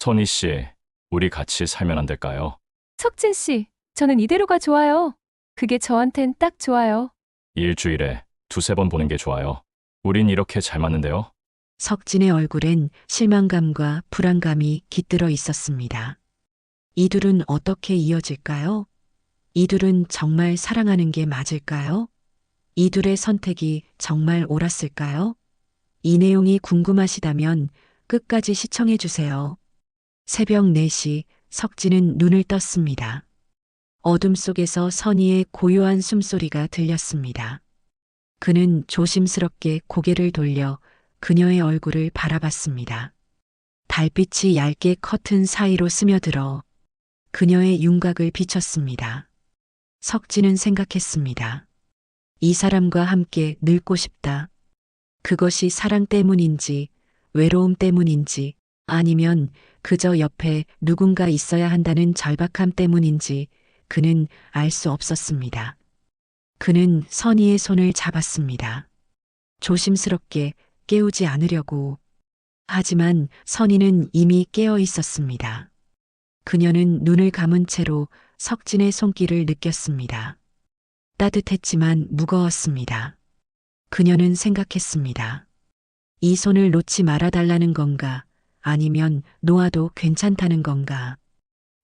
선희 씨, 우리 같이 살면 안 될까요? 석진 씨, 저는 이대로가 좋아요. 그게 저한텐 딱 좋아요. 일주일에 두세 번 보는 게 좋아요. 우린 이렇게 잘 맞는데요? 석진의 얼굴엔 실망감과 불안감이 깃들어 있었습니다. 이 둘은 어떻게 이어질까요? 이 둘은 정말 사랑하는 게 맞을까요? 이 둘의 선택이 정말 옳았을까요? 이 내용이 궁금하시다면 끝까지 시청해 주세요. 새벽 4시 석진은 눈을 떴습니다. 어둠 속에서 선희의 고요한 숨소리가 들렸습니다. 그는 조심스럽게 고개를 돌려 그녀의 얼굴을 바라봤습니다. 달빛이 얇게 커튼 사이로 스며들어 그녀의 윤곽을 비췄습니다. 석진은 생각했습니다. 이 사람과 함께 늙고 싶다. 그것이 사랑 때문인지, 외로움 때문인지, 아니면 그저 옆에 누군가 있어야 한다는 절박함 때문인지 그는 알 수 없었습니다. 그는 선희의 손을 잡았습니다. 조심스럽게 깨우지 않으려고. 하지만 선희는 이미 깨어 있었습니다. 그녀는 눈을 감은 채로 석진의 손길을 느꼈습니다. 따뜻했지만 무거웠습니다. 그녀는 생각했습니다. 이 손을 놓지 말아달라는 건가? 아니면 놓아도 괜찮다는 건가?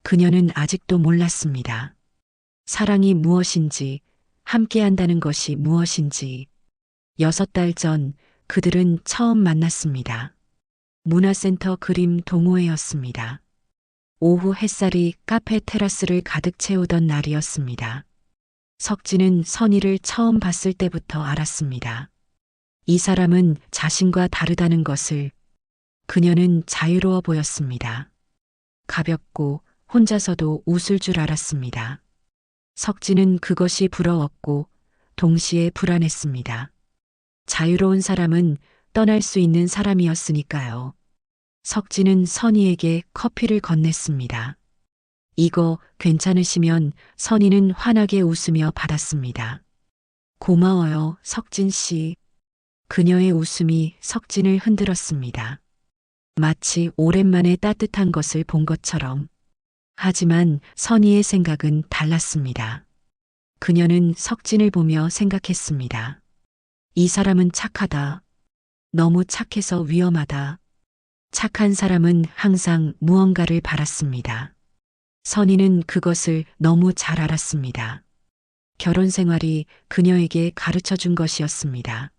그녀는 아직도 몰랐습니다. 사랑이 무엇인지, 함께한다는 것이 무엇인지. 6달 전 그들은 처음 만났습니다. 문화센터 그림 동호회였습니다. 오후 햇살이 카페 테라스를 가득 채우던 날이었습니다. 석진은 선희를 처음 봤을 때부터 알았습니다. 이 사람은 자신과 다르다는 것을. 그녀는 자유로워 보였습니다. 가볍고 혼자서도 웃을 줄 알았습니다. 석진은 그것이 부러웠고 동시에 불안했습니다. 자유로운 사람은 떠날 수 있는 사람이었으니까요. 석진은 선희에게 커피를 건넸습니다. 이거 괜찮으시면 선희는 환하게 웃으며 받았습니다. 고마워요, 석진 씨. 그녀의 웃음이 석진을 흔들었습니다. 마치 오랜만에 따뜻한 것을 본 것처럼. 하지만 선희의 생각은 달랐습니다. 그녀는 석진을 보며 생각했습니다. 이 사람은 착하다. 너무 착해서 위험하다. 착한 사람은 항상 무언가를 바랐습니다. 선희는 그것을 너무 잘 알았습니다. 결혼 생활이 그녀에게 가르쳐 준 것이었습니다.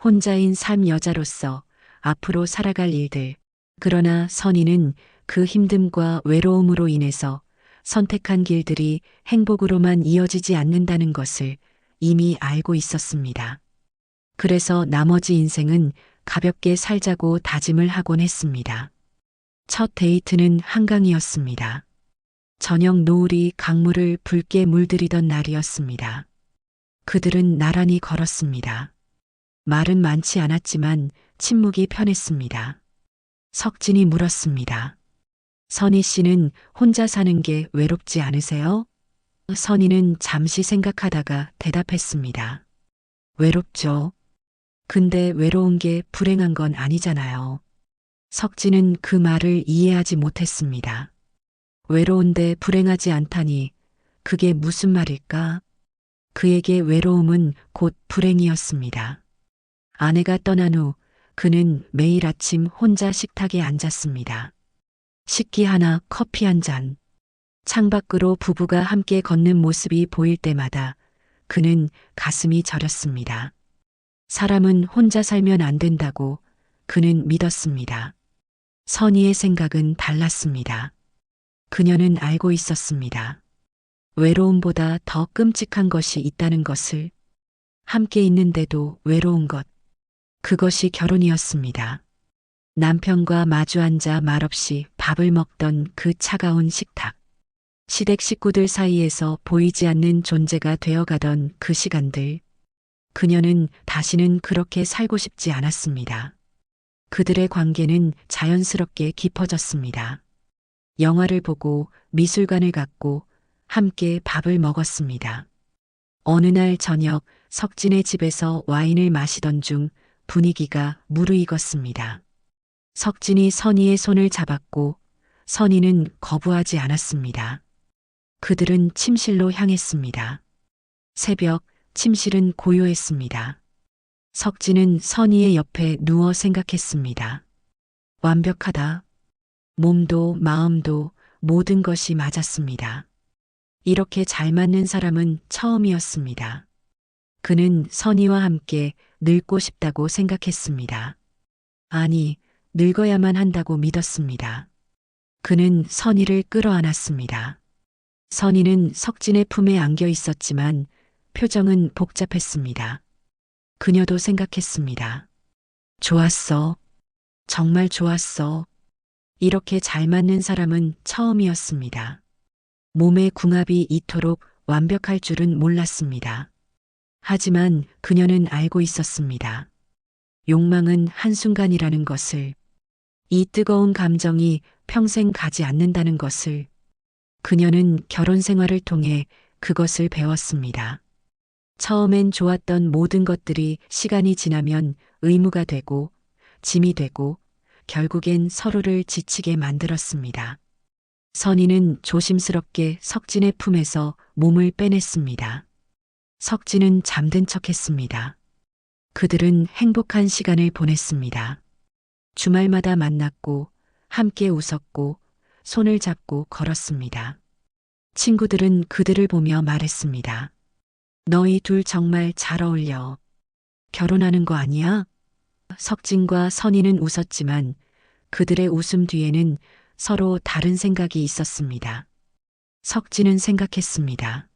혼자인 삶 여자로서 앞으로 살아갈 일들. 그러나 선희는 그 힘듦과 외로움으로 인해서 선택한 길들이 행복으로만 이어지지 않는다는 것을 이미 알고 있었습니다. 그래서 나머지 인생은 가볍게 살자고 다짐을 하곤 했습니다. 첫 데이트는 한강이었습니다. 저녁 노을이 강물을 붉게 물들이던 날이었습니다. 그들은 나란히 걸었습니다. 말은 많지 않았지만 침묵이 편했습니다. 석진이 물었습니다. 선희 씨는 혼자 사는 게 외롭지 않으세요? 선희는 잠시 생각하다가 대답했습니다. 외롭죠. 근데 외로운 게 불행한 건 아니잖아요. 석진은 그 말을 이해하지 못했습니다. 외로운데 불행하지 않다니 그게 무슨 말일까? 그에게 외로움은 곧 불행이었습니다. 아내가 떠난 후 그는 매일 아침 혼자 식탁에 앉았습니다. 식기 하나, 커피 한 잔. 창밖으로 부부가 함께 걷는 모습이 보일 때마다 그는 가슴이 저렸습니다. 사람은 혼자 살면 안 된다고 그는 믿었습니다. 선희의 생각은 달랐습니다. 그녀는 알고 있었습니다. 외로움보다 더 끔찍한 것이 있다는 것을. 함께 있는데도 외로운 것. 그것이 결혼이었습니다. 남편과 마주 앉아 말없이 밥을 먹던 그 차가운 식탁. 시댁 식구들 사이에서 보이지 않는 존재가 되어가던 그 시간들. 그녀는 다시는 그렇게 살고 싶지 않았습니다. 그들의 관계는 자연스럽게 깊어졌습니다. 영화를 보고 미술관을 갔고 함께 밥을 먹었습니다. 어느 날 저녁 석진의 집에서 와인을 마시던 중 분위기가 무르익었습니다. 석진이 선희의 손을 잡았고 선희는 거부하지 않았습니다. 그들은 침실로 향했습니다. 새벽, 침실은 고요했습니다. 석진은 선희의 옆에 누워 생각했습니다. 완벽하다. 몸도 마음도 모든 것이 맞았습니다. 이렇게 잘 맞는 사람은 처음이었습니다. 그는 선희와 함께 늙고 싶다고 생각했습니다. 아니, 늙어야만 한다고 믿었습니다. 그는 선희를 끌어안았습니다. 선희는 석진의 품에 안겨 있었지만 표정은 복잡했습니다. 그녀도 생각했습니다. 좋았어. 정말 좋았어. 이렇게 잘 맞는 사람은 처음이었습니다. 몸의 궁합이 이토록 완벽할 줄은 몰랐습니다. 하지만 그녀는 알고 있었습니다. 욕망은 한순간이라는 것을, 이 뜨거운 감정이 평생 가지 않는다는 것을, 그녀는 결혼 생활을 통해 그것을 배웠습니다. 처음엔 좋았던 모든 것들이 시간이 지나면 의무가 되고, 짐이 되고, 결국엔 서로를 지치게 만들었습니다. 선희는 조심스럽게 석진의 품에서 몸을 빼냈습니다. 석진은 잠든 척했습니다. 그들은 행복한 시간을 보냈습니다. 주말마다 만났고 함께 웃었고 손을 잡고 걸었습니다. 친구들은 그들을 보며 말했습니다. 너희 둘 정말 잘 어울려. 결혼하는 거 아니야? 석진과 선희는 웃었지만 그들의 웃음 뒤에는 서로 다른 생각이 있었습니다. 석진은 생각했습니다.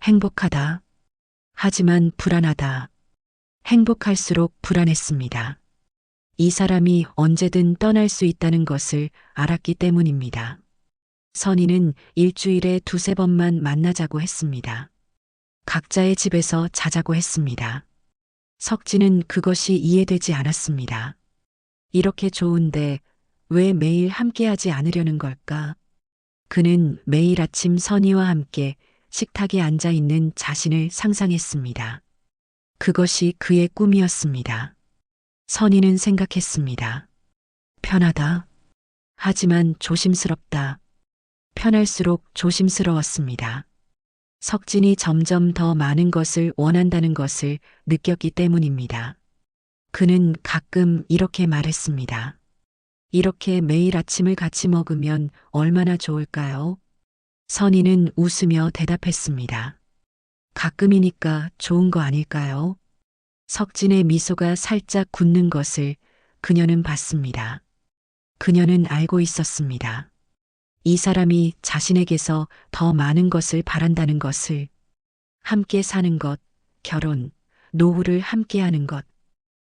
행복하다. 하지만 불안하다. 행복할수록 불안했습니다. 이 사람이 언제든 떠날 수 있다는 것을 알았기 때문입니다. 선희는 일주일에 두세 번만 만나자고 했습니다. 각자의 집에서 자자고 했습니다. 석진은 그것이 이해되지 않았습니다. 이렇게 좋은데 왜 매일 함께하지 않으려는 걸까? 그는 매일 아침 선희와 함께 식탁에 앉아 있는 자신을 상상했습니다. 그것이 그의 꿈이었습니다. 선희는 생각했습니다. 편하다. 하지만 조심스럽다. 편할수록 조심스러웠습니다. 석진이 점점 더 많은 것을 원한다는 것을 느꼈기 때문입니다. 그는 가끔 이렇게 말했습니다. 이렇게 매일 아침을 같이 먹으면 얼마나 좋을까요? 선희는 웃으며 대답했습니다. 가끔이니까 좋은 거 아닐까요? 석진의 미소가 살짝 굳는 것을 그녀는 봤습니다. 그녀는 알고 있었습니다. 이 사람이 자신에게서 더 많은 것을 바란다는 것을, 함께 사는 것, 결혼, 노후를 함께하는 것.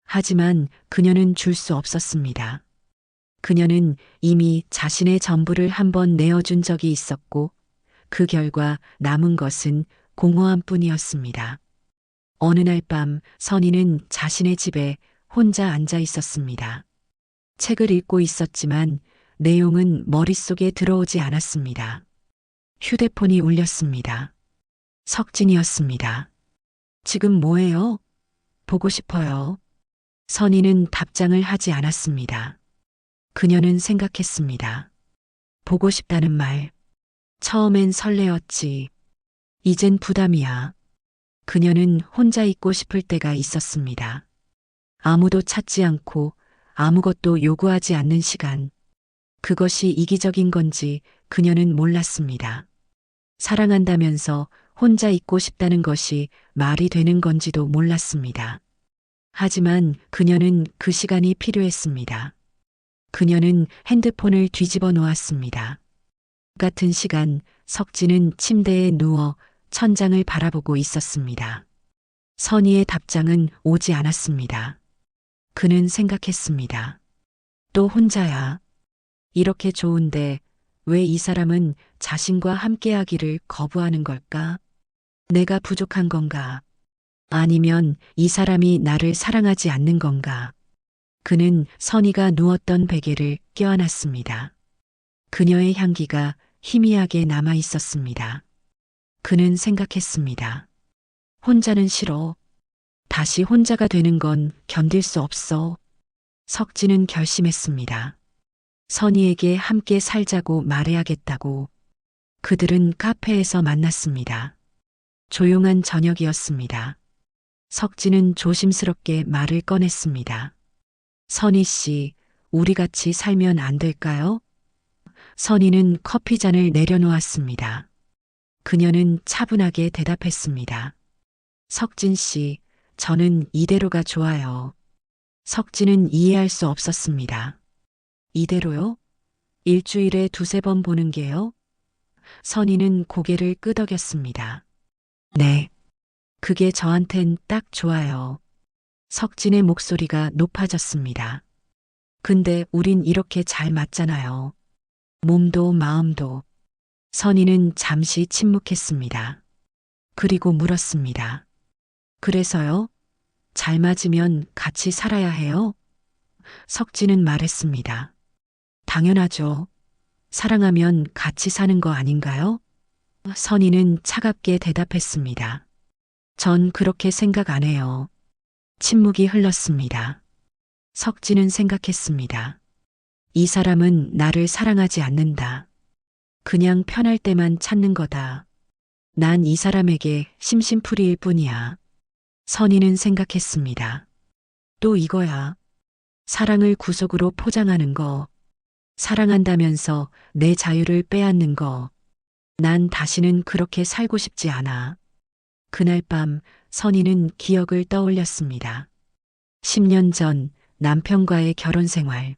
하지만 그녀는 줄 수 없었습니다. 그녀는 이미 자신의 전부를 한번 내어준 적이 있었고 그 결과 남은 것은 공허함 뿐이었습니다. 어느 날 밤 선희는 자신의 집에 혼자 앉아 있었습니다. 책을 읽고 있었지만 내용은 머릿속에 들어오지 않았습니다. 휴대폰이 울렸습니다. 석진이었습니다. 지금 뭐해요? 보고 싶어요. 선희는 답장을 하지 않았습니다. 그녀는 생각했습니다. 보고 싶다는 말. 처음엔 설레었지. 이젠 부담이야. 그녀는 혼자 있고 싶을 때가 있었습니다. 아무도 찾지 않고 아무것도 요구하지 않는 시간. 그것이 이기적인 건지 그녀는 몰랐습니다. 사랑한다면서 혼자 있고 싶다는 것이 말이 되는 건지도 몰랐습니다. 하지만 그녀는 그 시간이 필요했습니다. 그녀는 핸드폰을 뒤집어 놓았습니다. 같은 시간 석진은 침대에 누워 천장을 바라보고 있었습니다. 선희의 답장은 오지 않았습니다. 그는 생각했습니다. 또 혼자야. 이렇게 좋은데 왜 이 사람은 자신과 함께하기를 거부하는 걸까? 내가 부족한 건가? 아니면 이 사람이 나를 사랑하지 않는 건가? 그는 선희가 누웠던 베개를 껴안았습니다. 그녀의 향기가 희미하게 남아 있었습니다. 그는 생각했습니다. 혼자는 싫어. 다시 혼자가 되는 건 견딜 수 없어. 석진은 결심했습니다. 선희에게 함께 살자고 말해야겠다고. 그들은 카페에서 만났습니다. 조용한 저녁이었습니다. 석진은 조심스럽게 말을 꺼냈습니다. 선희 씨, 우리 같이 살면 안 될까요? 선희는 커피잔을 내려놓았습니다. 그녀는 차분하게 대답했습니다. 석진 씨, 저는 이대로가 좋아요. 석진은 이해할 수 없었습니다. 이대로요? 일주일에 두세 번 보는 게요? 선희는 고개를 끄덕였습니다. 네. 그게 저한텐 딱 좋아요. 석진의 목소리가 높아졌습니다. 근데 우린 이렇게 잘 맞잖아요. 몸도 마음도. 선희는 잠시 침묵했습니다. 그리고 물었습니다. 그래서요? 잘 맞으면 같이 살아야 해요? 석진은 말했습니다. 당연하죠. 사랑하면 같이 사는 거 아닌가요? 선희는 차갑게 대답했습니다. 전 그렇게 생각 안 해요. 침묵이 흘렀습니다. 석진은 생각했습니다. 이 사람은 나를 사랑하지 않는다. 그냥 편할 때만 찾는 거다. 난 이 사람에게 심심풀이일 뿐이야. 선희는 생각했습니다. 또 이거야. 사랑을 구속으로 포장하는 거. 사랑한다면서 내 자유를 빼앗는 거. 난 다시는 그렇게 살고 싶지 않아. 그날 밤 선희는 기억을 떠올렸습니다. 10년 전 남편과의 결혼 생활.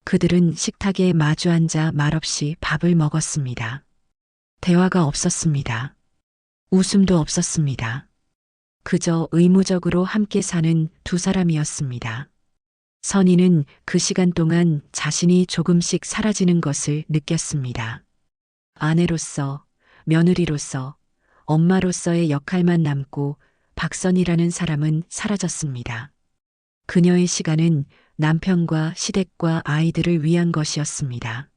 그들은 식탁에 마주 앉아 말없이 밥을 먹었습니다. 대화가 없었습니다. 웃음도 없었습니다. 그저 의무적으로 함께 사는 두 사람이었습니다. 선희는 그 시간 동안 자신이 조금씩 사라지는 것을 느꼈습니다. 아내로서, 며느리로서, 엄마로서의 역할만 남고 박선희라는 사람은 사라졌습니다. 그녀의 시간은 남편과 시댁과 아이들을 위한 것이었습니다.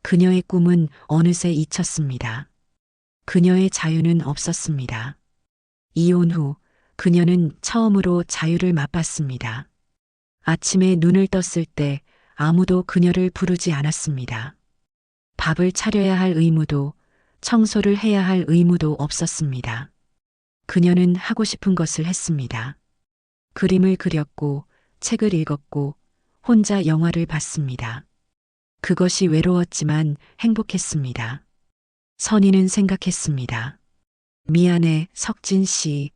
그녀의 꿈은 어느새 잊혔습니다. 그녀의 자유는 없었습니다. 이혼 후 그녀는 처음으로 자유를 맛봤습니다. 아침에 눈을 떴을 때 아무도 그녀를 부르지 않았습니다. 밥을 차려야 할 의무도 청소를 해야 할 의무도 없었습니다. 그녀는 하고 싶은 것을 했습니다. 그림을 그렸고 책을 읽었고 혼자 영화를 봤습니다. 그것이 외로웠지만 행복했습니다. 선희는 생각했습니다. 미안해, 석진 씨.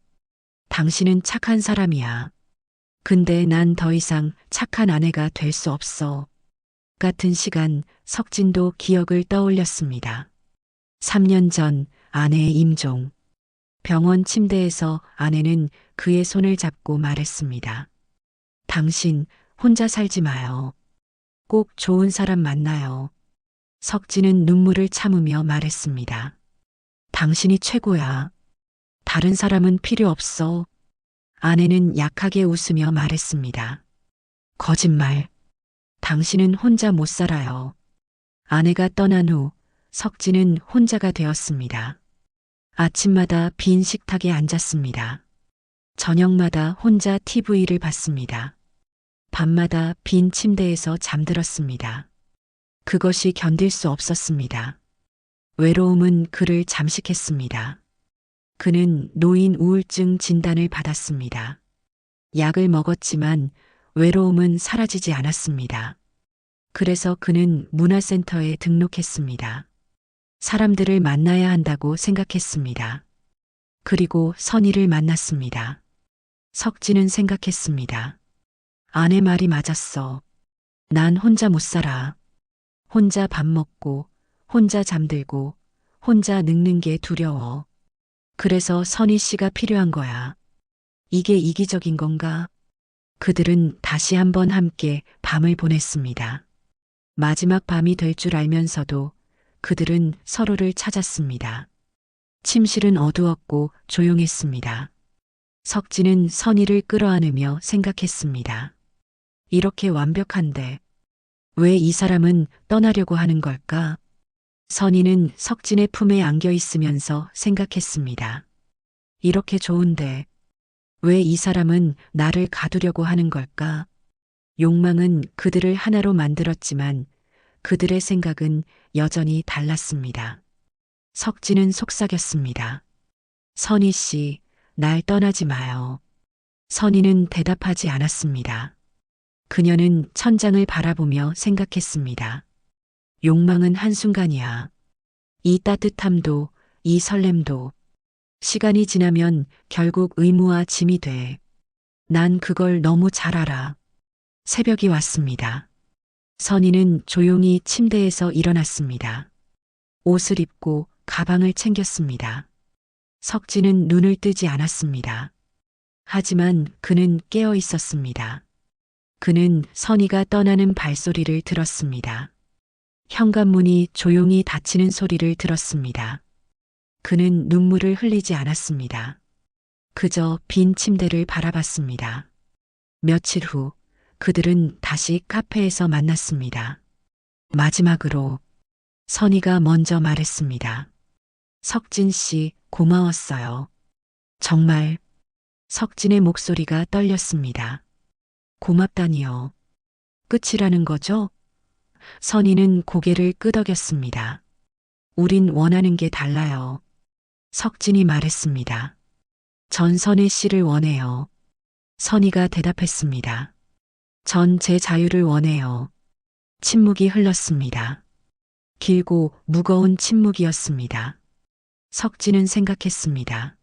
당신은 착한 사람이야. 근데 난 더 이상 착한 아내가 될 수 없어. 같은 시간 석진도 기억을 떠올렸습니다. 3년 전 아내의 임종. 병원 침대에서 아내는 그의 손을 잡고 말했습니다. 당신 혼자 살지 마요. 꼭 좋은 사람 만나요. 석진은 눈물을 참으며 말했습니다. 당신이 최고야. 다른 사람은 필요 없어. 아내는 약하게 웃으며 말했습니다. 거짓말. 당신은 혼자 못 살아요. 아내가 떠난 후 석진은 혼자가 되었습니다. 아침마다 빈 식탁에 앉았습니다. 저녁마다 혼자 TV를 봤습니다. 밤마다 빈 침대에서 잠들었습니다. 그것이 견딜 수 없었습니다. 외로움은 그를 잠식했습니다. 그는 노인 우울증 진단을 받았습니다. 약을 먹었지만 외로움은 사라지지 않았습니다. 그래서 그는 문화센터에 등록했습니다. 사람들을 만나야 한다고 생각했습니다. 그리고 선희를 만났습니다. 석진은 생각했습니다. 아내 말이 맞았어. 난 혼자 못 살아. 혼자 밥 먹고, 혼자 잠들고, 혼자 늙는 게 두려워. 그래서 선희 씨가 필요한 거야. 이게 이기적인 건가? 그들은 다시 한번 함께 밤을 보냈습니다. 마지막 밤이 될 줄 알면서도 그들은 서로를 찾았습니다. 침실은 어두웠고 조용했습니다. 석진은 선희를 끌어안으며 생각했습니다. 이렇게 완벽한데 왜 이 사람은 떠나려고 하는 걸까? 선희는 석진의 품에 안겨 있으면서 생각했습니다. 이렇게 좋은데 왜 이 사람은 나를 가두려고 하는 걸까? 욕망은 그들을 하나로 만들었지만 그들의 생각은 여전히 달랐습니다. 석진은 속삭였습니다. 선희 씨, 날 떠나지 마요. 선희는 대답하지 않았습니다. 그녀는 천장을 바라보며 생각했습니다. 욕망은 한순간이야. 이 따뜻함도, 이 설렘도. 시간이 지나면 결국 의무와 짐이 돼. 난 그걸 너무 잘 알아. 새벽이 왔습니다. 선희는 조용히 침대에서 일어났습니다. 옷을 입고 가방을 챙겼습니다. 석진은 눈을 뜨지 않았습니다. 하지만 그는 깨어 있었습니다. 그는 선희가 떠나는 발소리를 들었습니다. 현관문이 조용히 닫히는 소리를 들었습니다. 그는 눈물을 흘리지 않았습니다. 그저 빈 침대를 바라봤습니다. 며칠 후 그들은 다시 카페에서 만났습니다. 마지막으로 선희가 먼저 말했습니다. 석진 씨, 고마웠어요. 정말. 석진의 목소리가 떨렸습니다. 고맙다니요. 끝이라는 거죠? 선희는 고개를 끄덕였습니다. 우린 원하는 게 달라요. 석진이 말했습니다. 전 선희 씨를 원해요. 선희가 대답했습니다. 전 제 자유를 원해요. 침묵이 흘렀습니다. 길고 무거운 침묵이었습니다. 석진은 생각했습니다.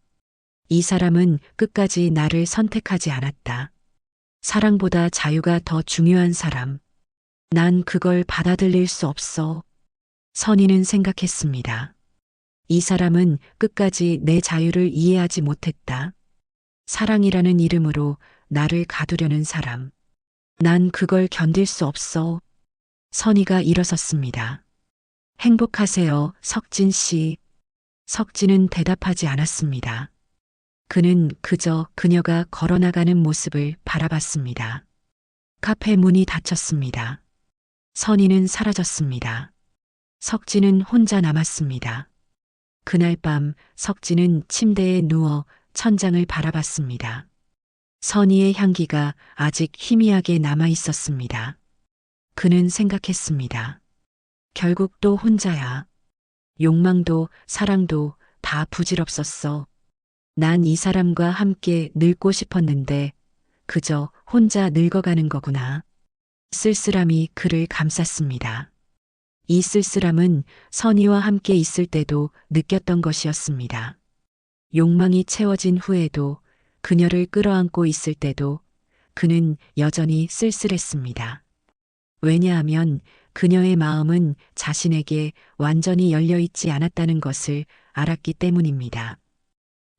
이 사람은 끝까지 나를 선택하지 않았다. 사랑보다 자유가 더 중요한 사람. 난 그걸 받아들일 수 없어. 선희는 생각했습니다. 이 사람은 끝까지 내 자유를 이해하지 못했다. 사랑이라는 이름으로 나를 가두려는 사람. 난 그걸 견딜 수 없어. 선희가 일어섰습니다. 행복하세요, 석진 씨. 석진은 대답하지 않았습니다. 그는 그저 그녀가 걸어나가는 모습을 바라봤습니다. 카페 문이 닫혔습니다. 선희는 사라졌습니다. 석진은 혼자 남았습니다. 그날 밤 석진은 침대에 누워 천장을 바라봤습니다. 선희의 향기가 아직 희미하게 남아 있었습니다. 그는 생각했습니다. 결국 또 혼자야. 욕망도 사랑도 다 부질없었어. 난 이 사람과 함께 늙고 싶었는데 그저 혼자 늙어가는 거구나. 쓸쓸함이 그를 감쌌습니다. 이 쓸쓸함은 선희와 함께 있을 때도 느꼈던 것이었습니다. 욕망이 채워진 후에도 그녀를 끌어안고 있을 때도 그는 여전히 쓸쓸했습니다. 왜냐하면 그녀의 마음은 자신에게 완전히 열려 있지 않았다는 것을 알았기 때문입니다.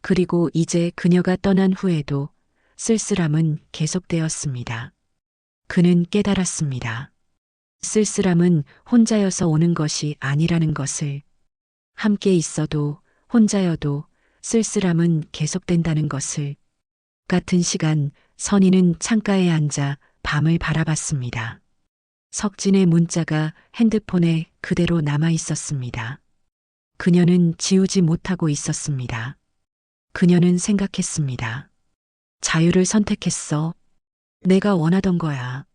그리고 이제 그녀가 떠난 후에도 쓸쓸함은 계속되었습니다. 그는 깨달았습니다. 쓸쓸함은 혼자여서 오는 것이 아니라는 것을. 함께 있어도 혼자여도 쓸쓸함은 계속된다는 것을. 같은 시간 선희는 창가에 앉아 밤을 바라봤습니다. 석진의 문자가 핸드폰에 그대로 남아 있었습니다. 그녀는 지우지 못하고 있었습니다. 그녀는 생각했습니다. 자유를 선택했어. 내가 원하던 거야.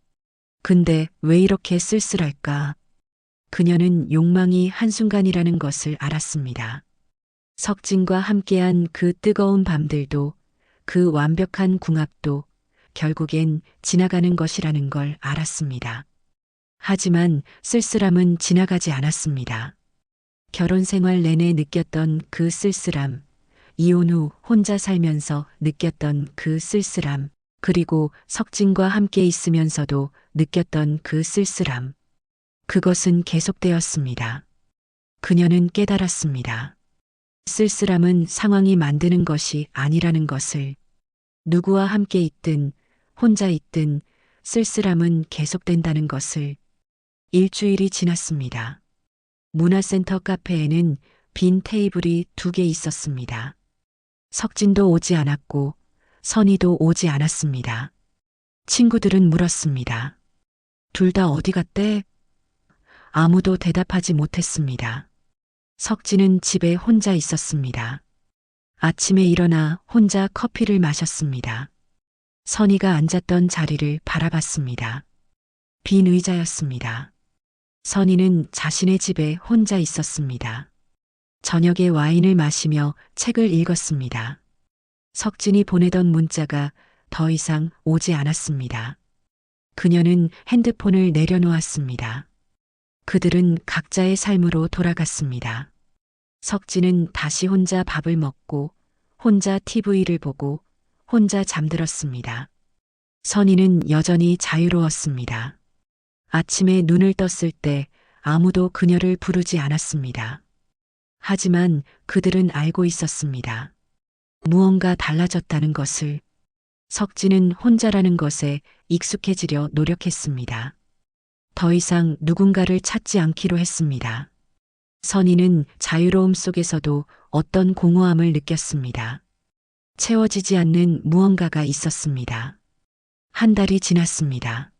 근데 왜 이렇게 쓸쓸할까? 그녀는 욕망이 한순간이라는 것을 알았습니다. 석진과 함께한 그 뜨거운 밤들도 그 완벽한 궁합도 결국엔 지나가는 것이라는 걸 알았습니다. 하지만 쓸쓸함은 지나가지 않았습니다. 결혼 생활 내내 느꼈던 그 쓸쓸함, 이혼 후 혼자 살면서 느꼈던 그 쓸쓸함, 그리고 석진과 함께 있으면서도 느꼈던 그 쓸쓸함. 그것은 계속되었습니다. 그녀는 깨달았습니다. 쓸쓸함은 상황이 만드는 것이 아니라는 것을. 누구와 함께 있든 혼자 있든 쓸쓸함은 계속된다는 것을. 일주일이 지났습니다. 문화센터 카페에는 빈 테이블이 2개 있었습니다. 석진도 오지 않았고 선희도 오지 않았습니다. 친구들은 물었습니다. 둘 다 어디 갔대? 아무도 대답하지 못했습니다. 석진은 집에 혼자 있었습니다. 아침에 일어나 혼자 커피를 마셨습니다. 선희가 앉았던 자리를 바라봤습니다. 빈 의자였습니다. 선희는 자신의 집에 혼자 있었습니다. 저녁에 와인을 마시며 책을 읽었습니다. 석진이 보내던 문자가 더 이상 오지 않았습니다. 그녀는 핸드폰을 내려놓았습니다. 그들은 각자의 삶으로 돌아갔습니다. 석진은 다시 혼자 밥을 먹고 혼자 TV를 보고 혼자 잠들었습니다. 선희는 여전히 자유로웠습니다. 아침에 눈을 떴을 때 아무도 그녀를 부르지 않았습니다. 하지만 그들은 알고 있었습니다. 무언가 달라졌다는 것을. 석진은 혼자라는 것에 익숙해지려 노력했습니다. 더 이상 누군가를 찾지 않기로 했습니다. 선희는 자유로움 속에서도 어떤 공허함을 느꼈습니다. 채워지지 않는 무언가가 있었습니다. 한 달이 지났습니다.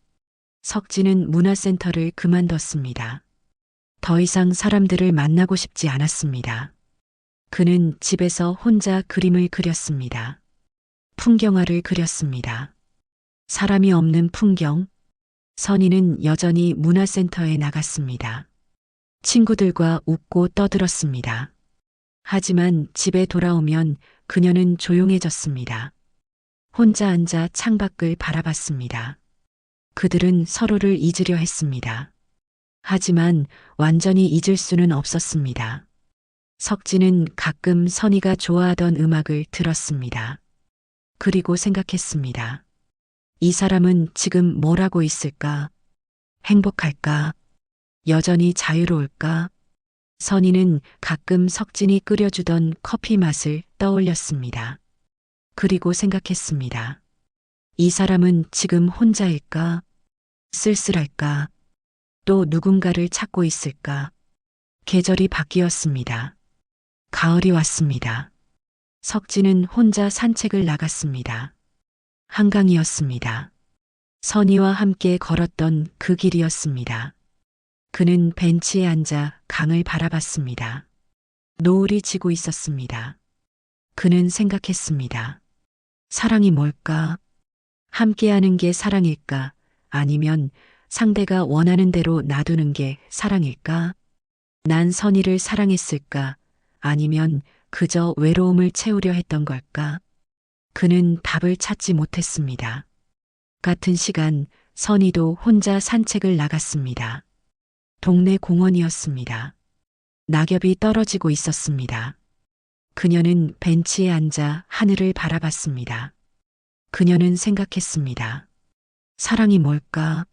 석진은 문화센터를 그만뒀습니다. 더 이상 사람들을 만나고 싶지 않았습니다. 그는 집에서 혼자 그림을 그렸습니다. 풍경화를 그렸습니다. 사람이 없는 풍경. 선희는 여전히 문화센터에 나갔습니다. 친구들과 웃고 떠들었습니다. 하지만 집에 돌아오면 그녀는 조용해졌습니다. 혼자 앉아 창밖을 바라봤습니다. 그들은 서로를 잊으려 했습니다. 하지만 완전히 잊을 수는 없었습니다. 석진은 가끔 선희가 좋아하던 음악을 들었습니다. 그리고 생각했습니다. 이 사람은 지금 뭘 하고 있을까? 행복할까? 여전히 자유로울까? 선희는 가끔 석진이 끓여주던 커피 맛을 떠올렸습니다. 그리고 생각했습니다. 이 사람은 지금 혼자일까? 쓸쓸할까? 또 누군가를 찾고 있을까? 계절이 바뀌었습니다. 가을이 왔습니다. 석진은 혼자 산책을 나갔습니다. 한강이었습니다. 선희와 함께 걸었던 그 길이었습니다. 그는 벤치에 앉아 강을 바라봤습니다. 노을이 지고 있었습니다. 그는 생각했습니다. 사랑이 뭘까? 함께하는 게 사랑일까? 아니면 상대가 원하는 대로 놔두는 게 사랑일까? 난 선희를 사랑했을까? 아니면 그저 외로움을 채우려 했던 걸까? 그는 답을 찾지 못했습니다. 같은 시간 선희도 혼자 산책을 나갔습니다. 동네 공원이었습니다. 낙엽이 떨어지고 있었습니다. 그녀는 벤치에 앉아 하늘을 바라봤습니다. 그녀는 생각했습니다. 사랑이 뭘까?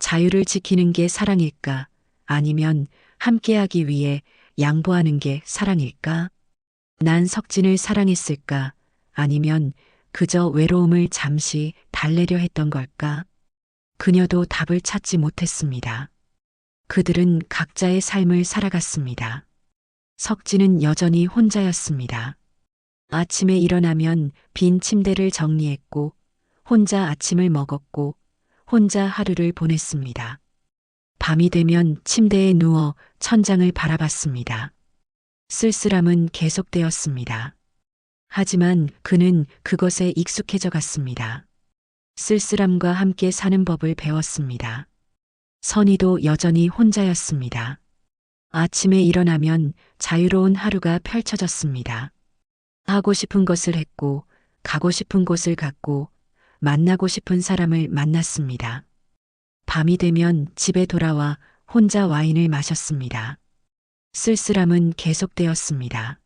자유를 지키는 게 사랑일까? 아니면 함께하기 위해 양보하는 게 사랑일까? 난 석진을 사랑했을까? 아니면 그저 외로움을 잠시 달래려 했던 걸까? 그녀도 답을 찾지 못했습니다. 그들은 각자의 삶을 살아갔습니다. 석진은 여전히 혼자였습니다. 아침에 일어나면 빈 침대를 정리했고, 혼자 아침을 먹었고, 혼자 하루를 보냈습니다. 밤이 되면 침대에 누워 천장을 바라봤습니다. 쓸쓸함은 계속되었습니다. 하지만 그는 그것에 익숙해져 갔습니다. 쓸쓸함과 함께 사는 법을 배웠습니다. 선희도 여전히 혼자였습니다. 아침에 일어나면 자유로운 하루가 펼쳐졌습니다. 하고 싶은 것을 했고, 가고 싶은 곳을 갔고, 만나고 싶은 사람을 만났습니다. 밤이 되면 집에 돌아와 혼자 와인을 마셨습니다. 쓸쓸함은 계속되었습니다.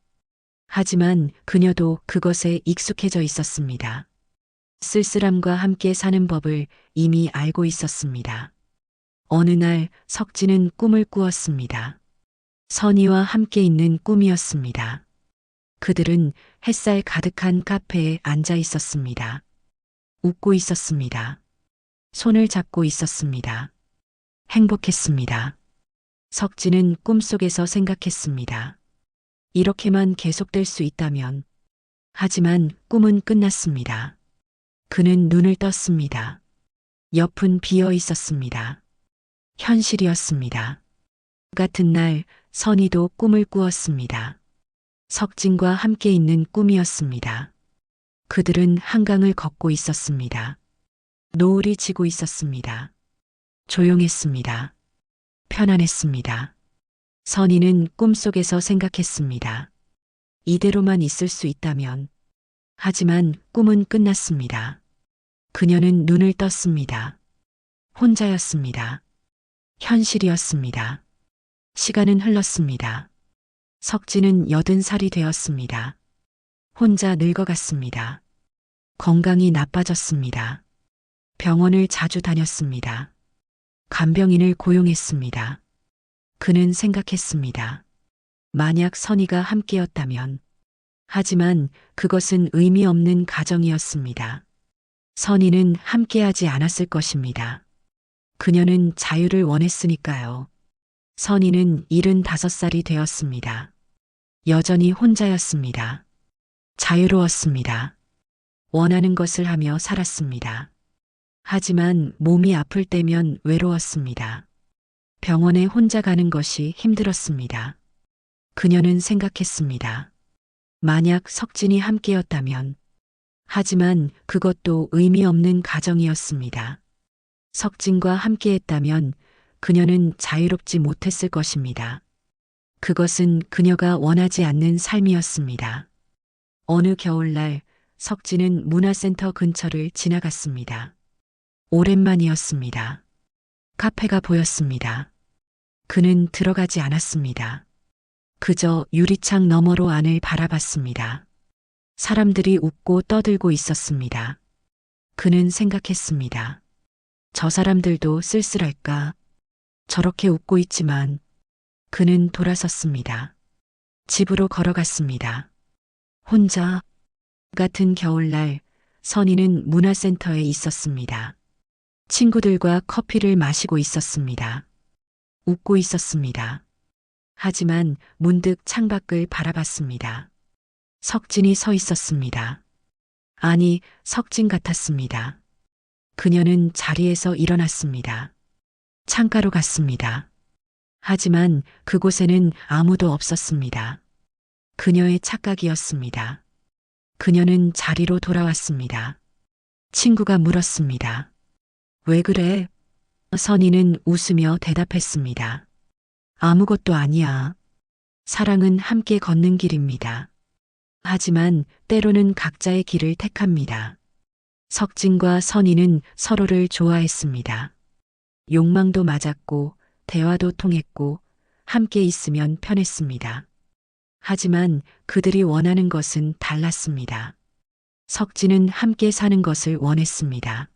하지만 그녀도 그것에 익숙해져 있었습니다. 쓸쓸함과 함께 사는 법을 이미 알고 있었습니다. 어느 날 석진은 꿈을 꾸었습니다. 선희와 함께 있는 꿈이었습니다. 그들은 햇살 가득한 카페에 앉아 있었습니다. 웃고 있었습니다. 손을 잡고 있었습니다. 행복했습니다. 석진은 꿈속에서 생각했습니다. 이렇게만 계속될 수 있다면. 하지만 꿈은 끝났습니다. 그는 눈을 떴습니다. 옆은 비어 있었습니다. 현실이었습니다. 같은 날 선희도 꿈을 꾸었습니다. 석진과 함께 있는 꿈이었습니다. 그들은 한강을 걷고 있었습니다. 노을이 지고 있었습니다. 조용했습니다. 편안했습니다. 선희는 꿈속에서 생각했습니다. 이대로만 있을 수 있다면. 하지만 꿈은 끝났습니다. 그녀는 눈을 떴습니다. 혼자였습니다. 현실이었습니다. 시간은 흘렀습니다. 석진은 80살이 되었습니다. 혼자 늙어갔습니다. 건강이 나빠졌습니다. 병원을 자주 다녔습니다. 간병인을 고용했습니다. 그는 생각했습니다. 만약 선희가 함께였다면. 하지만 그것은 의미 없는 가정이었습니다. 선희는 함께하지 않았을 것입니다. 그녀는 자유를 원했으니까요. 선희는 75살이 되었습니다. 여전히 혼자였습니다. 자유로웠습니다. 원하는 것을 하며 살았습니다. 하지만 몸이 아플 때면 외로웠습니다. 병원에 혼자 가는 것이 힘들었습니다. 그녀는 생각했습니다. 만약 석진이 함께였다면. 하지만 그것도 의미 없는 가정이었습니다. 석진과 함께했다면 그녀는 자유롭지 못했을 것입니다. 그것은 그녀가 원하지 않는 삶이었습니다. 어느 겨울날 석진은 문화센터 근처를 지나갔습니다. 오랜만이었습니다. 카페가 보였습니다. 그는 들어가지 않았습니다. 그저 유리창 너머로 안을 바라봤습니다. 사람들이 웃고 떠들고 있었습니다. 그는 생각했습니다. 저 사람들도 쓸쓸할까? 저렇게 웃고 있지만. 그는 돌아섰습니다. 집으로 걸어갔습니다. 혼자. 같은 겨울날 선희는 문화센터에 있었습니다. 친구들과 커피를 마시고 있었습니다. 웃고 있었습니다. 하지만 문득 창밖을 바라봤습니다. 석진이 서 있었습니다. 아니, 석진 같았습니다. 그녀는 자리에서 일어났습니다. 창가로 갔습니다. 하지만 그곳에는 아무도 없었습니다. 그녀의 착각이었습니다. 그녀는 자리로 돌아왔습니다. 친구가 물었습니다. 왜 그래? 선희는 웃으며 대답했습니다. 아무것도 아니야. 사랑은 함께 걷는 길입니다. 하지만 때로는 각자의 길을 택합니다. 석진과 선희는 서로를 좋아했습니다. 욕망도 맞았고, 대화도 통했고, 함께 있으면 편했습니다. 하지만 그들이 원하는 것은 달랐습니다. 석진은 함께 사는 것을 원했습니다.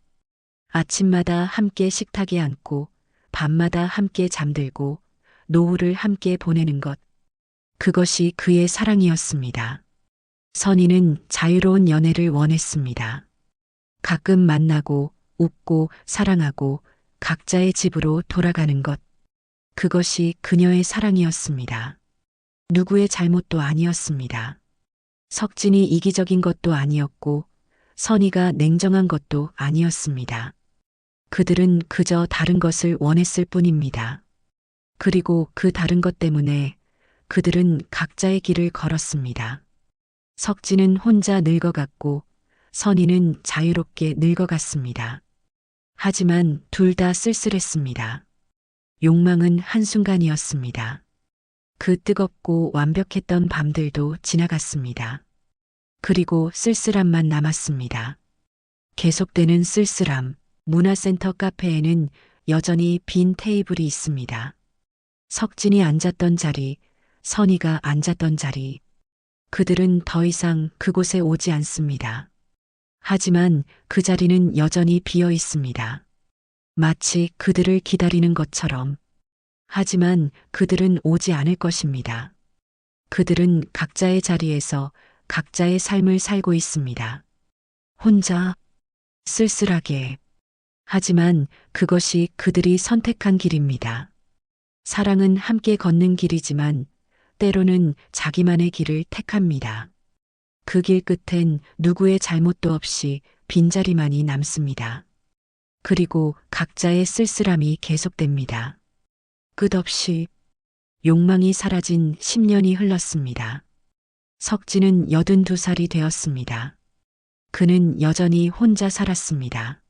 아침마다 함께 식탁에 앉고, 밤마다 함께 잠들고, 노후를 함께 보내는 것. 그것이 그의 사랑이었습니다. 선희는 자유로운 연애를 원했습니다. 가끔 만나고, 웃고, 사랑하고, 각자의 집으로 돌아가는 것. 그것이 그녀의 사랑이었습니다. 누구의 잘못도 아니었습니다. 석진이 이기적인 것도 아니었고, 선희가 냉정한 것도 아니었습니다. 그들은 그저 다른 것을 원했을 뿐입니다. 그리고 그 다른 것 때문에 그들은 각자의 길을 걸었습니다. 석진은 혼자 늙어갔고, 선희는 자유롭게 늙어갔습니다. 하지만 둘 다 쓸쓸했습니다. 욕망은 한순간이었습니다. 그 뜨겁고 완벽했던 밤들도 지나갔습니다. 그리고 쓸쓸함만 남았습니다. 계속되는 쓸쓸함. 문화센터 카페에는 여전히 빈 테이블이 있습니다. 석진이 앉았던 자리, 선희가 앉았던 자리. 그들은 더 이상 그곳에 오지 않습니다. 하지만 그 자리는 여전히 비어 있습니다. 마치 그들을 기다리는 것처럼. 하지만 그들은 오지 않을 것입니다. 그들은 각자의 자리에서 각자의 삶을 살고 있습니다. 혼자, 쓸쓸하게. 하지만 그것이 그들이 선택한 길입니다. 사랑은 함께 걷는 길이지만 때로는 자기만의 길을 택합니다. 그 길 끝엔 누구의 잘못도 없이 빈자리만이 남습니다. 그리고 각자의 쓸쓸함이 계속됩니다. 끝없이. 욕망이 사라진 10년이 흘렀습니다. 석진은 82살이 되었습니다. 그는 여전히 혼자 살았습니다.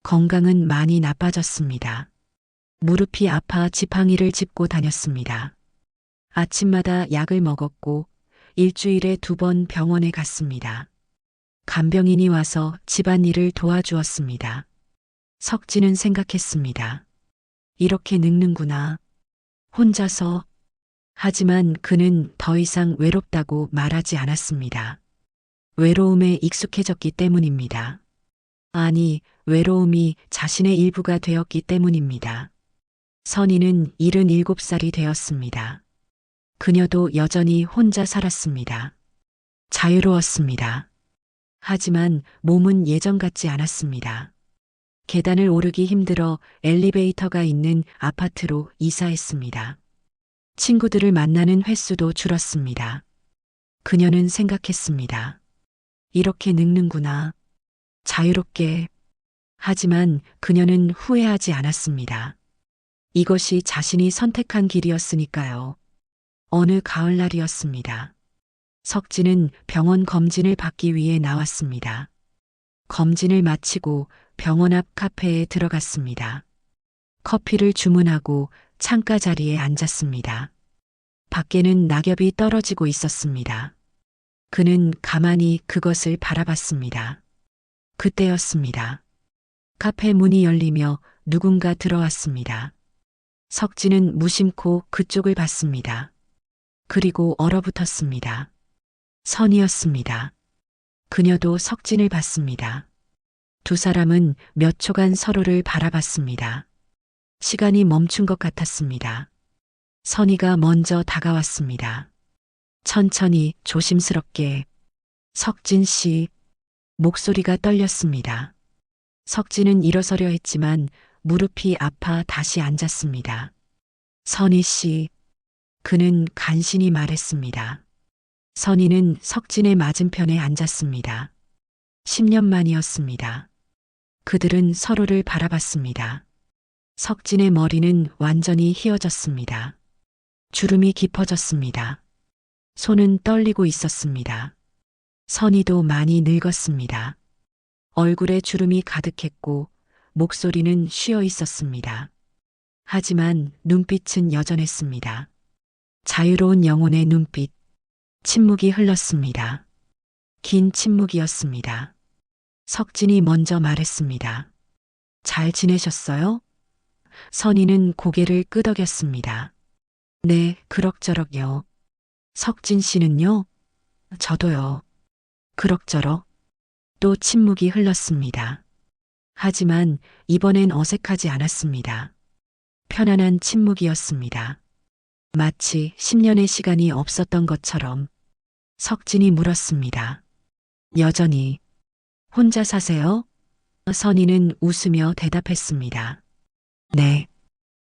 건강은 많이 나빠졌습니다. 무릎이 아파 지팡이를 짚고 다녔습니다. 아침마다 약을 먹었고 일주일에 2번 병원에 갔습니다. 간병인이 와서 집안일을 도와주었습니다. 석진은 생각했습니다. 이렇게 늙는구나. 혼자서. 하지만 그는 더 이상 외롭다고 말하지 않았습니다. 외로움에 익숙해졌기 때문입니다. 아니, 외로움이 자신의 일부가 되었기 때문입니다. 선희는 77살이 되었습니다. 그녀도 여전히 혼자 살았습니다. 자유로웠습니다. 하지만 몸은 예전 같지 않았습니다. 계단을 오르기 힘들어 엘리베이터가 있는 아파트로 이사했습니다. 친구들을 만나는 횟수도 줄었습니다. 그녀는 생각했습니다. 이렇게 늙는구나. 자유롭게. 하지만 그녀는 후회하지 않았습니다. 이것이 자신이 선택한 길이었으니까요. 어느 가을날이었습니다. 석진은 병원 검진을 받기 위해 나왔습니다. 검진을 마치고 병원 앞 카페에 들어갔습니다. 커피를 주문하고 창가 자리에 앉았습니다. 밖에는 낙엽이 떨어지고 있었습니다. 그는 가만히 그것을 바라봤습니다. 그때였습니다. 카페 문이 열리며 누군가 들어왔습니다. 석진은 무심코 그쪽을 봤습니다. 그리고 얼어붙었습니다. 선이었습니다. 그녀도 석진을 봤습니다. 두 사람은 몇 초간 서로를 바라봤습니다. 시간이 멈춘 것 같았습니다. 선이가 먼저 다가왔습니다. 천천히 조심스럽게. 석진 씨. 목소리가 떨렸습니다. 석진은 일어서려 했지만 무릎이 아파 다시 앉았습니다. 선희 씨. 그는 간신히 말했습니다. 선희는 석진의 맞은편에 앉았습니다. 10년 만이었습니다. 그들은 서로를 바라봤습니다. 석진의 머리는 완전히 휘어졌습니다. 주름이 깊어졌습니다. 손은 떨리고 있었습니다. 선희도 많이 늙었습니다. 얼굴에 주름이 가득했고 목소리는 쉬어 있었습니다. 하지만 눈빛은 여전했습니다. 자유로운 영혼의 눈빛. 침묵이 흘렀습니다. 긴 침묵이었습니다. 석진이 먼저 말했습니다. 잘 지내셨어요? 선희는 고개를 끄덕였습니다. 네, 그럭저럭요. 석진 씨는요? 저도요. 그럭저럭. 또 침묵이 흘렀습니다. 하지만 이번엔 어색하지 않았습니다. 편안한 침묵이었습니다. 마치 10년의 시간이 없었던 것처럼. 석진이 물었습니다. 여전히 혼자 사세요? 선희는 웃으며 대답했습니다. 네.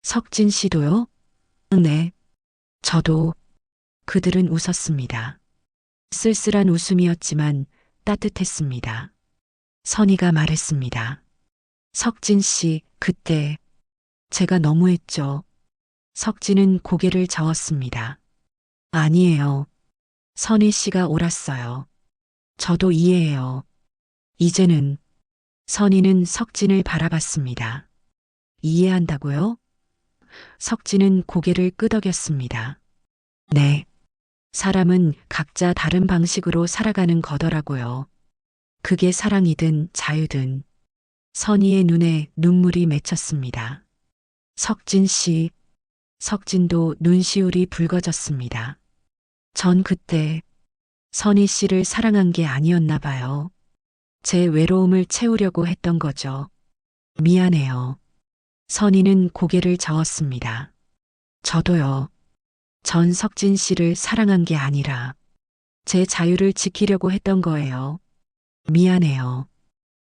석진 씨도요? 네. 저도. 그들은 웃었습니다. 쓸쓸한 웃음이었지만 따뜻했습니다. 선희가 말했습니다. 석진 씨, 그때 제가 너무했죠. 석진은 고개를 저었습니다. 아니에요. 선희 씨가 옳았어요. 저도 이해해요. 이제는. 선희는 석진을 바라봤습니다. 이해한다고요? 석진은 고개를 끄덕였습니다. 네. 사람은 각자 다른 방식으로 살아가는 거더라고요. 그게 사랑이든 자유든. 선희의 눈에 눈물이 맺혔습니다. 석진 씨. 석진도 눈시울이 붉어졌습니다. 전 그때 선희 씨를 사랑한 게 아니었나 봐요. 제 외로움을 채우려고 했던 거죠. 미안해요. 선희는 고개를 저었습니다. 저도요. 전 석진 씨를 사랑한 게 아니라 제 자유를 지키려고 했던 거예요. 미안해요.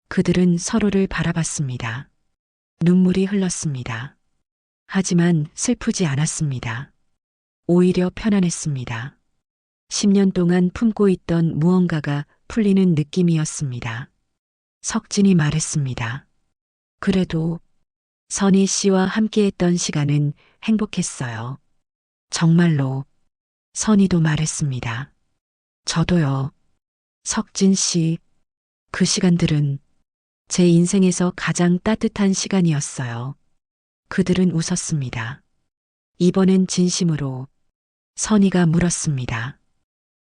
그들은 서로를 바라봤습니다. 눈물이 흘렀습니다. 하지만 슬프지 않았습니다. 오히려 편안했습니다. 10년 동안 품고 있던 무언가가 풀리는 느낌이었습니다. 석진이 말했습니다. 그래도 선희 씨와 함께했던 시간은 행복했어요. 정말로. 선희도 말했습니다. 저도요. 석진 씨, 그 시간들은 제 인생에서 가장 따뜻한 시간이었어요. 그들은 웃었습니다. 이번엔 진심으로 선희가 물었습니다.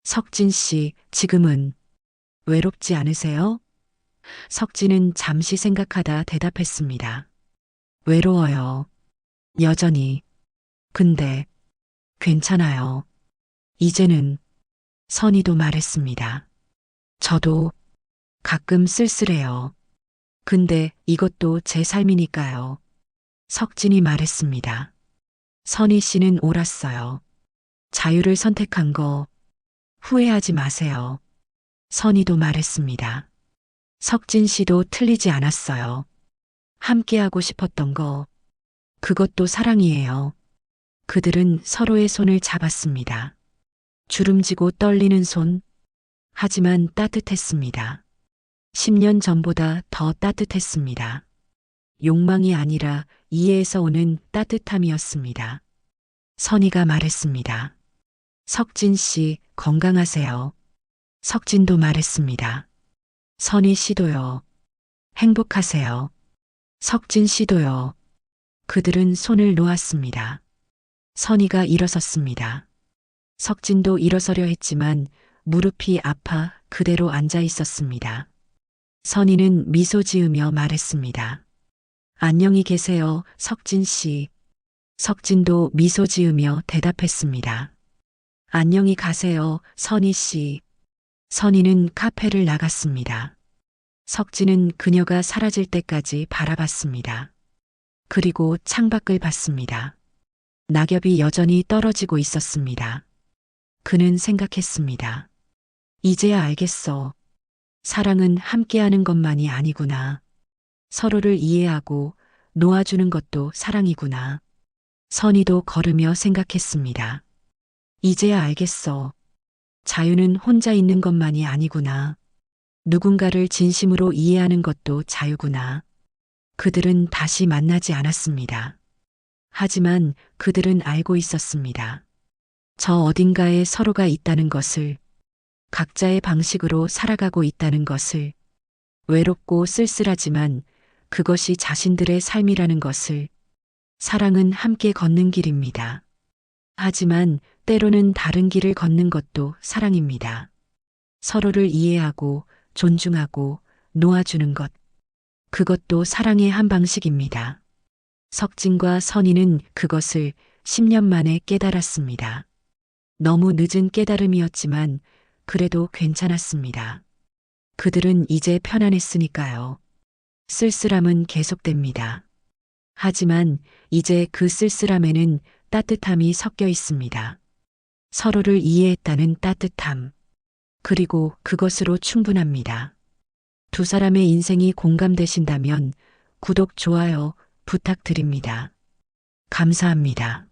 석진 씨, 지금은 외롭지 않으세요? 석진은 잠시 생각하다 대답했습니다. 외로워요. 여전히. 근데 괜찮아요. 이제는 선희도 말했습니다. 저도 가끔 쓸쓸해요. 근데 이것도 제 삶이니까요. 석진이 말했습니다. 선희 씨는 옳았어요. 자유를 선택한 거 후회하지 마세요. 선희도 말했습니다. 석진 씨도 틀리지 않았어요. 함께하고 싶었던 거, 그것도 사랑이에요. 그들은 서로의 손을 잡았습니다. 주름지고 떨리는 손, 하지만 따뜻했습니다. 10년 전보다 더 따뜻했습니다. 욕망이 아니라 이해에서 오는 따뜻함이었습니다. 선희가 말했습니다. 석진 씨, 건강하세요. 석진도 말했습니다. 선희 씨도요. 행복하세요. 석진 씨도요. 그들은 손을 놓았습니다. 선희가 일어섰습니다. 석진도 일어서려 했지만 무릎이 아파 그대로 앉아 있었습니다. 선희는 미소 지으며 말했습니다. 안녕히 계세요, 석진 씨. 석진도 미소 지으며 대답했습니다. 안녕히 가세요, 선희 씨. 선희는 카페를 나갔습니다. 석진은 그녀가 사라질 때까지 바라봤습니다. 그리고 창밖을 봤습니다. 낙엽이 여전히 떨어지고 있었습니다. 그는 생각했습니다. 이제야 알겠어. 사랑은 함께하는 것만이 아니구나. 서로를 이해하고 놓아주는 것도 사랑이구나. 선희도 걸으며 생각했습니다. 이제야 알겠어. 자유는 혼자 있는 것만이 아니구나. 누군가를 진심으로 이해하는 것도 자유구나. 그들은 다시 만나지 않았습니다. 하지만 그들은 알고 있었습니다. 저 어딘가에 서로가 있다는 것을, 각자의 방식으로 살아가고 있다는 것을, 외롭고 쓸쓸하지만 그것이 자신들의 삶이라는 것을, 사랑은 함께 걷는 길입니다. 하지만 때로는 다른 길을 걷는 것도 사랑입니다. 서로를 이해하고 존중하고 놓아주는 것, 그것도 사랑의 한 방식입니다. 석진과 선희는 그것을 10년 만에 깨달았습니다. 너무 늦은 깨달음이었지만 그래도 괜찮았습니다. 그들은 이제 편안했으니까요. 쓸쓸함은 계속됩니다. 하지만 이제 그 쓸쓸함에는 따뜻함이 섞여 있습니다. 서로를 이해했다는 따뜻함. 그리고 그것으로 충분합니다. 두 사람의 인생이 공감되신다면 구독, 좋아요 부탁드립니다. 감사합니다.